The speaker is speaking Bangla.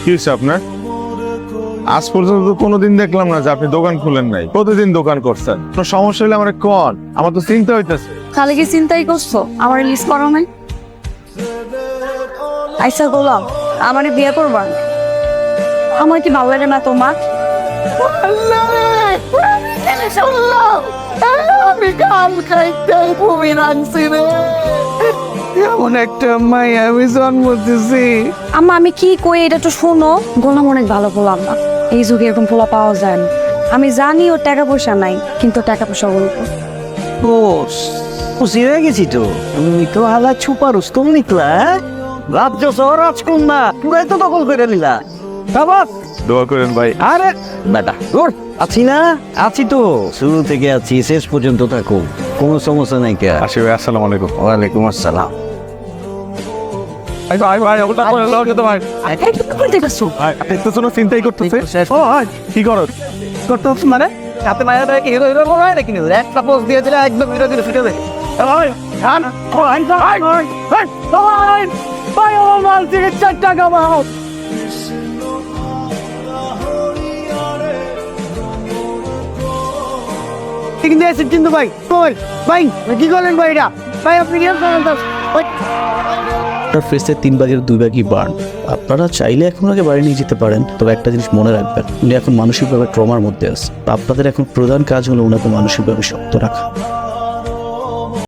কি হচ্ছে আপনার? আজ পর্যন্ত তো কোনোদিন দেখলাম না যে আপনি দোকান খুলেন নাই, প্রতিদিন দোকান করছেন। কোনো সমস্যা হলে আমার কোন, আমার তো চিন্তা হইতেছে। তাহলে কি চিন্তাই করছো আমার লিস্ট করো নাই? আইসা গোলাম, আমারে বিয়ে করবা? আমার কি ভালো লাগে না তোমার? আমি কাল খাইতে ভূমি রাখছি রে, এমন একটা মাইয়া আমি জন্ম দিছি। আম্মা আমি কি কই এটা তো শোনো। গোলাম অনেক ভালো গোলাম না, এই যুগে এরকম পোলা পাওয়া যায় না। আমি জানি ওর টাকা পয়সা নাই, কিন্তু টাকা পয়সা বলবো। বস খুশি হয়ে গেছি তো। তুমি তো হালা ছুপা রুস্তম নিকলা। রাজ্য শহর রাজকন্যা পুরাই তো দখল করে নিলা। বাবাস দোয়া করেন ভাই। আরে বেটা দূর আছি না, আছি তো, শুরু থেকে আছি, শেষ পর্যন্ত থাকো, কোনো সমস্যা নাই। কে আসি ভাই, আসসালামু আলাইকুম। ওয়ালাইকুম আসসালাম। ভাই ভাই ভাই, ওটা করে দাও তো ভাই। আপনি তো কোনো চিন্তাই করতেছে। ও ভাই কি করো? করতে হচ্ছে মানে হাতে মায়া দেয় কি হিরো হিরো হয় নাকি? একটা পোস্ট দিয়ে দিলে একদম হিরো দিলে ফিটে দেয়। ভাই খান ভাই ভাই ভাই ভাই ভাই আমার মাল থেকে 4 টাকা মাও। কিন্তু এসে কিন্তু ভাই কই ভাই কি করলেন ভাই? এটা ভাই আপনি কি করেন? আপনার ফেসে 3 ভাগের 2 ভাগই বার্ন। আপনারা চাইলে এখন আগে বাড়ি নিয়ে যেতে পারেন, তবে একটা জিনিস মনে রাখবেন, উনি এখন মানসিকভাবে ট্রমার মধ্যে আছে। আপনাদের এখন প্রধান কাজ হলো ওনাকে মানসিকভাবে শক্ত রাখা।